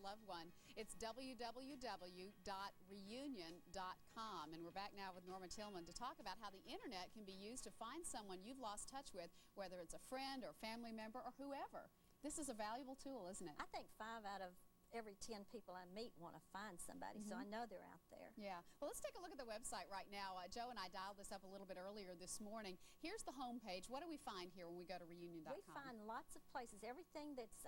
loved one. It's www.reunion.com. And we're back now with Norma Tillman to talk about how the internet can be used to find someone you've lost touch with, whether it's a friend or family member or whoever. This is a valuable tool, isn't it? I think 5 out of every 10 people I meet want to find somebody, so I know they're out there. Yeah. Well, let's take a look at the website right now. Joe and I dialed this up a little bit earlier this morning. Here's the home page. What do we find here when we go to reunion.com? We find lots of places. Everything that's,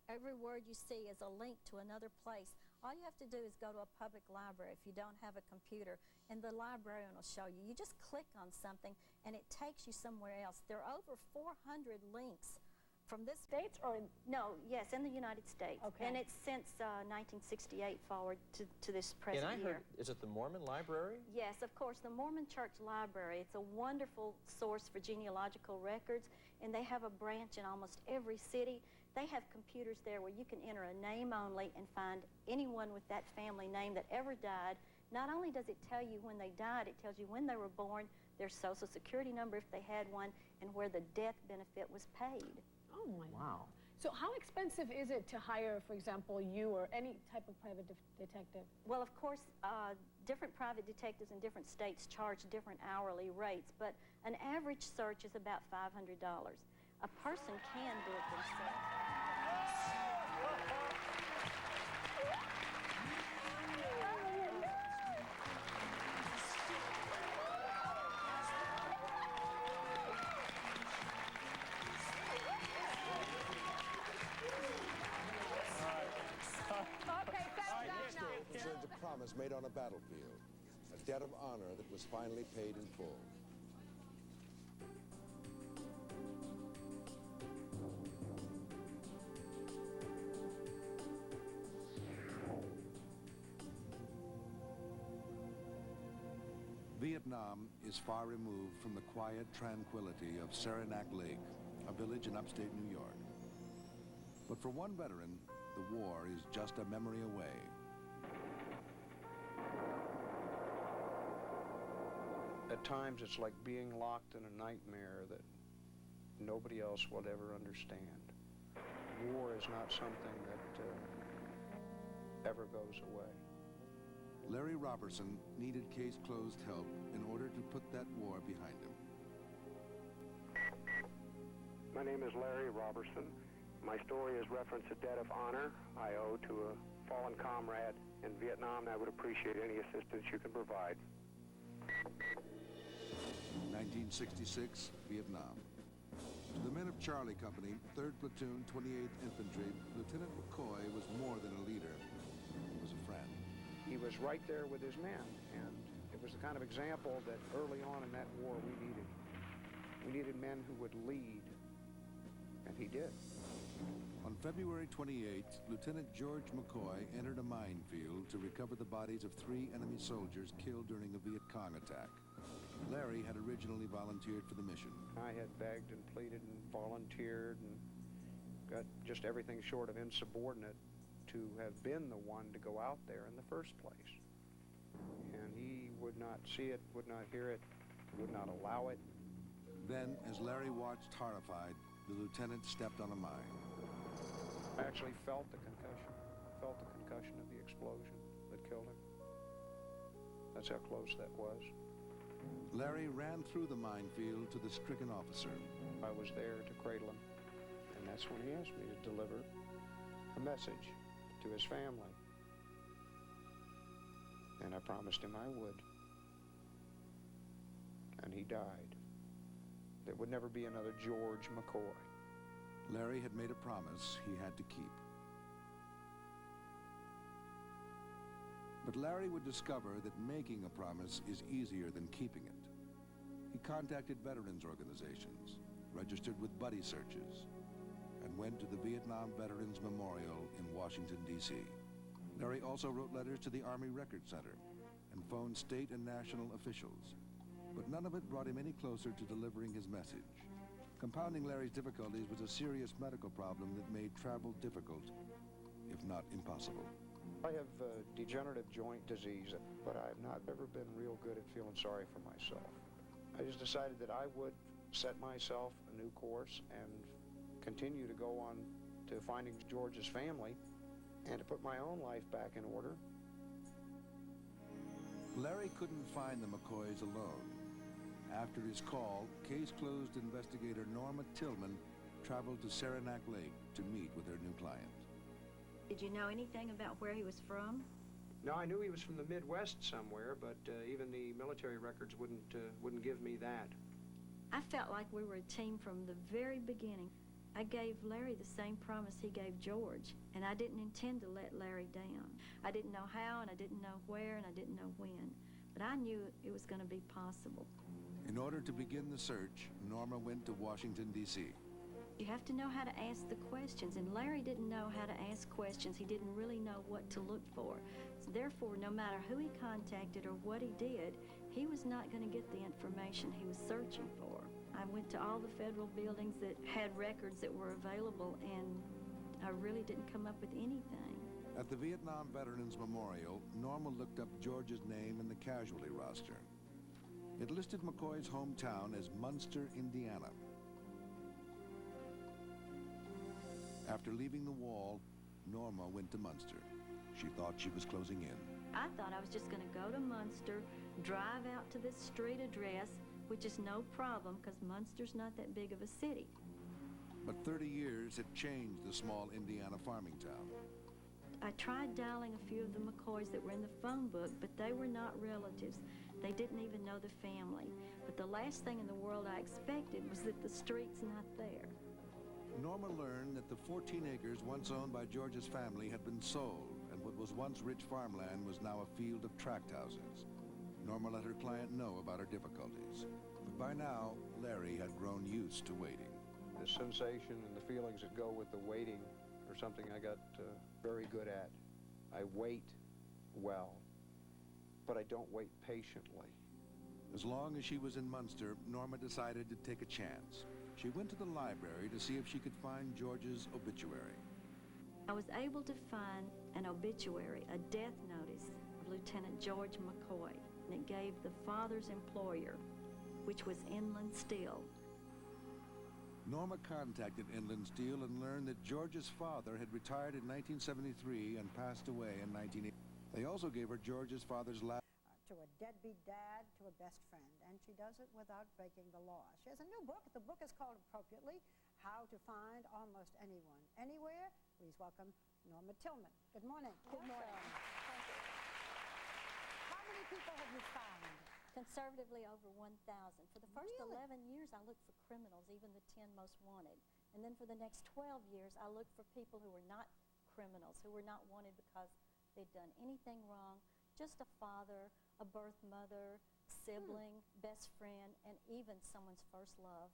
every word you see is a link to another place. All you have to do is go to a public library if you don't have a computer, and the librarian will show you. You just click on something, and it takes you somewhere else. There are over 400 links from this States or no, yes, in the United States. Okay. And it's since 1968 forward to this present year. And I year. heard, is it the Mormon Library? Yes, of course, the Mormon Church Library. It's a wonderful source for genealogical records, and they have a branch in almost every city. They have computers there where you can enter a name only and find anyone with that family name that ever died. Not only does it tell you when they died, it tells you when they were born, their social security number if they had one, and where the death benefit was paid. Oh my! Wow. So how expensive is it to hire, for example, you or any type of private detective? Well, of course, different private detectives in different states charge different hourly rates, but an average search is about $500. A person can do it themselves. Concerns a promise made on a battlefield, a debt of honor that was finally paid in full. Vietnam is far removed from the quiet tranquility of Saranac Lake, a village in upstate New York. But for one veteran, the war is just a memory away. At times it's like being locked in a nightmare that nobody else will ever understand. War is not something that ever goes away. Larry Robertson needed case-closed help in order to put that war behind him. My name is Larry Robertson. My story is reference a debt of honor I owe to a fallen comrade in Vietnam, and I would appreciate any assistance you can provide. 1966, Vietnam. To the men of Charlie Company, 3rd Platoon, 28th Infantry, Lieutenant McCoy was more than a leader. He was a friend. He was right there with his men, and it was the kind of example that early on in that war we needed. We needed men who would lead, and he did. On February 28th, Lieutenant George McCoy entered a minefield to recover the bodies of 3 enemy soldiers killed during a Viet Cong attack. Larry had originally volunteered for the mission. I had begged and pleaded and volunteered and got just everything short of insubordinate to have been the one to go out there in the first place. And he would not see it, would not hear it, would not allow it. Then, as Larry watched horrified, the lieutenant stepped on a mine. I actually felt the concussion of the explosion that killed him. That's how close that was. Larry ran through the minefield to the stricken officer. I was there to cradle him, and that's when he asked me to deliver a message to his family. And I promised him I would. And he died. There would never be another George McCoy. Larry had made a promise he had to keep. But Larry would discover that making a promise is easier than keeping it. He contacted veterans organizations, registered with buddy searches, and went to the Vietnam Veterans Memorial in Washington, D.C. Larry also wrote letters to the Army Record Center and phoned state and national officials. But none of it brought him any closer to delivering his message. Compounding Larry's difficulties was a serious medical problem that made travel difficult, if not impossible. I have degenerative joint disease, but I've not ever been real good at feeling sorry for myself. I just decided that I would set myself a new course and continue to go on to finding George's family and to put my own life back in order. Larry couldn't find the McCoys alone. After his call, case-closed investigator Norma Tillman traveled to Saranac Lake to meet with her new client. Did you know anything about where he was from? No, I knew he was from the Midwest somewhere, but even the military records wouldn't give me that. I felt like we were a team from the very beginning. I gave Larry the same promise he gave George, and I didn't intend to let Larry down. I didn't know how, and I didn't know where, and I didn't know when, but I knew it was going to be possible. In order to begin the search, Norma went to Washington, D.C. You have to know how to ask the questions, and Larry didn't know how to ask questions. He didn't really know what to look for. So therefore, no matter who he contacted or what he did, he was not going to get the information he was searching for. I went to all the federal buildings that had records that were available, and I really didn't come up with anything. At the Vietnam Veterans Memorial, Norma looked up George's name in the casualty roster. It listed McCoy's hometown as Munster, Indiana. After leaving the wall, Norma went to Munster. She thought she was closing in. I thought I was just going to go to Munster, drive out to this street address, which is no problem because Munster's not that big of a city. But 30 years had changed the small Indiana farming town. I tried dialing a few of the McCoys that were in the phone book, but they were not relatives. They didn't even know the family. But the last thing in the world I expected was that the street's not there. Norma learned that the 14 acres once owned by George's family had been sold, and what was once rich farmland was now a field of tract houses. Norma let her client know about her difficulties. But by now, Larry had grown used to waiting. The sensation and the feelings that go with the waiting are something I got very good at. I wait well, but I don't wait patiently. As long as she was in Munster, Norma decided to take a chance. She went to the library to see if she could find George's obituary. I was able to find an obituary, a death notice of Lieutenant George McCoy, and it gave the father's employer, which was Inland Steel. Norma contacted Inland Steel and learned that George's father had retired in 1973 and passed away in 1980. They also gave her George's father's last to a deadbeat dad, to a best friend, and she does it without breaking the law. She has a new book. The book is called appropriately, How to Find Almost Anyone, Anywhere. Please welcome Norma Tillman. Good morning. Good morning. Thank you. How many people have you found? Conservatively over 1,000. For the first Really? 11 years, I looked for criminals, even the 10 most wanted. And then for the next 12 years, I looked for people who were not criminals, who were not wanted because they'd done anything wrong, just a father, a birth mother, sibling, best friend, and even someone's first love.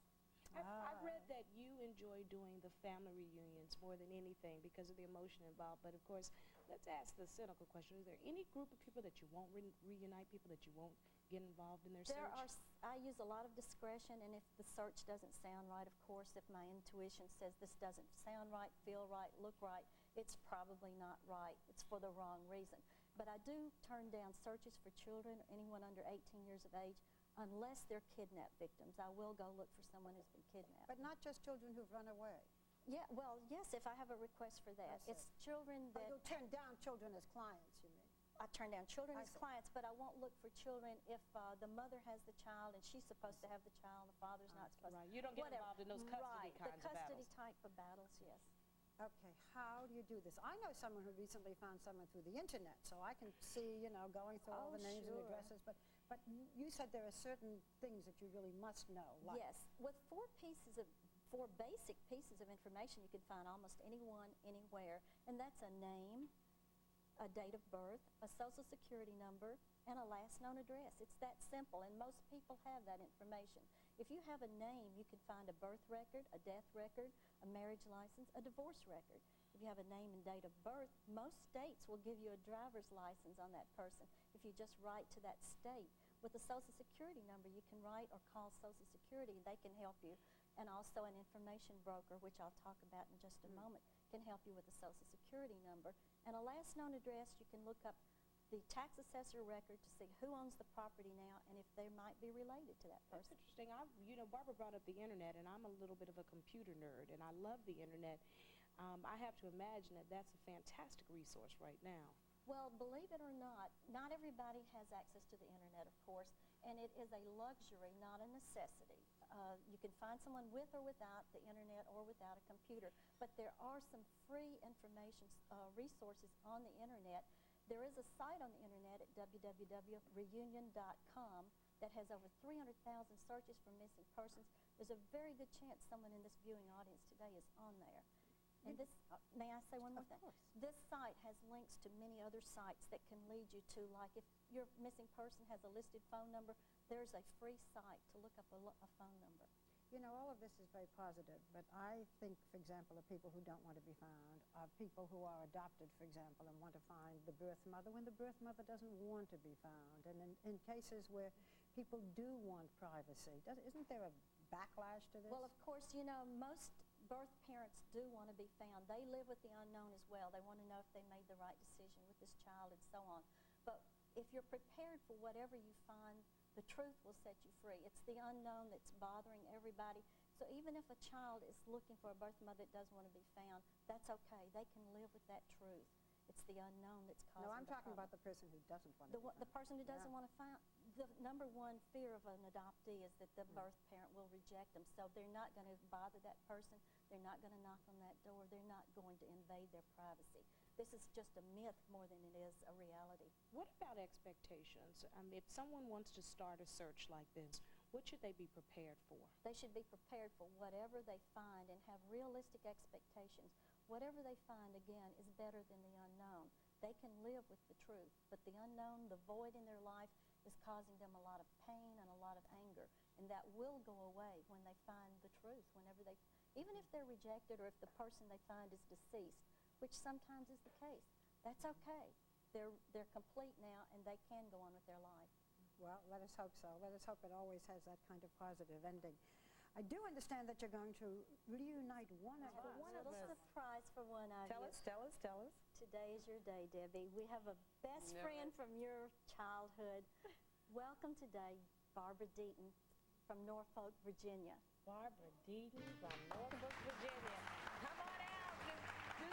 I've read that you enjoy doing the family reunions more than anything because of the emotion involved. But of course, let's ask the cynical question. Is there any group of people that you won't reunite, people that you won't get involved in their search? I use a lot of discretion, and if the search doesn't sound right, of course, if my intuition says this doesn't sound right, feel right, look right, it's probably not right. It's for the wrong reason. But I do turn down searches for children or anyone under 18 years of age unless they're kidnapped victims. I will go look for someone who's been kidnapped. But not just children who've run away. Yeah, well, yes, if I have a request for that. It's children that... You'll turn down children as clients, you mean? I turn down children as clients, but I won't look for children if the mother has the child and she's supposed to have the child, the father's not supposed to. Right, you don't get involved in those custody kinds of battles. The custody type of battles, yes. Okay, how do you do this? I know someone who recently found someone through the internet, so I can see, you know, going through all the names and addresses, but you said there are certain things that you really must know. Like yes, with four basic pieces of information, you can find almost anyone, anywhere, and that's a name, a date of birth, a social security number, and a last known address. It's that simple, and most people have that information. If you have a name, you can find a birth record, a death record, a marriage license, a divorce record. If you have a name and date of birth, most states will give you a driver's license on that person if you just write to that state. With a social security number, you can write or call Social Security, and they can help you. And also an information broker, which I'll talk about in just a moment, can help you with a Social Security number. And a last known address, you can look up the tax assessor record to see who owns the property now and if they might be related to that person. That's interesting. You know, Barbara brought up the internet, and I'm a little bit of a computer nerd, and I love the internet. I have to imagine that that's a fantastic resource right now. Well, believe it or not everybody has access to the internet, of course, and it is a luxury, not a necessity. You can find someone with or without the internet or without a computer, but there are some free information resources on the internet. There is a site on the internet at www.reunion.com that has over 300,000 searches for missing persons. There's a very good chance someone in this viewing audience today is on there. And this, may I say one more thing? This site has links to many other sites that can lead you to, like if your missing person has a listed phone number, there's a free site to look up a phone number. You know, all of this is very positive, but I think, for example, of people who don't want to be found, of people who are adopted, for example, and want to find the birth mother when the birth mother doesn't want to be found. And in cases where people do want privacy, isn't there a backlash to this? Well, of course, you know, most birth parents do want to be found. They live with the unknown as well. They want to know if they made the right decision with this child and so on. But if you're prepared for whatever you find, the truth will set you free. It's the unknown that's bothering everybody. So even if a child is looking for a birth mother that doesn't want to be found, that's okay. They can live with that truth. It's the unknown that's causing No, I'm the talking problem. about the person who doesn't want to be found. The person who doesn't want to find, the number one fear of an adoptee is that the birth parent will reject them. So they're not going to bother that person. They're not going to knock on that door. They're not going to invade their privacy. This is just a myth more than it is a reality. What about expectations? If someone wants to start a search like this, what should they be prepared for? They should be prepared for whatever they find and have realistic expectations. Whatever they find, again, is better than the unknown. They can live with the truth, but the unknown, the void in their life, is causing them a lot of pain and a lot of anger, and that will go away when they find the truth, even if they're rejected or if the person they find is deceased, which sometimes is the case. That's okay. They're complete now, and they can go on with their life. Well, let us hope so. Let us hope it always has that kind of positive ending. I do understand that you're going to reunite one of us. A little surprise for one of you. Tell us. Today is your day, Debbie. We have a best friend from your childhood. Welcome today, Barbara Deaton from Norfolk, Virginia. Barbara Deaton from Norfolk, Virginia. Come on out. Do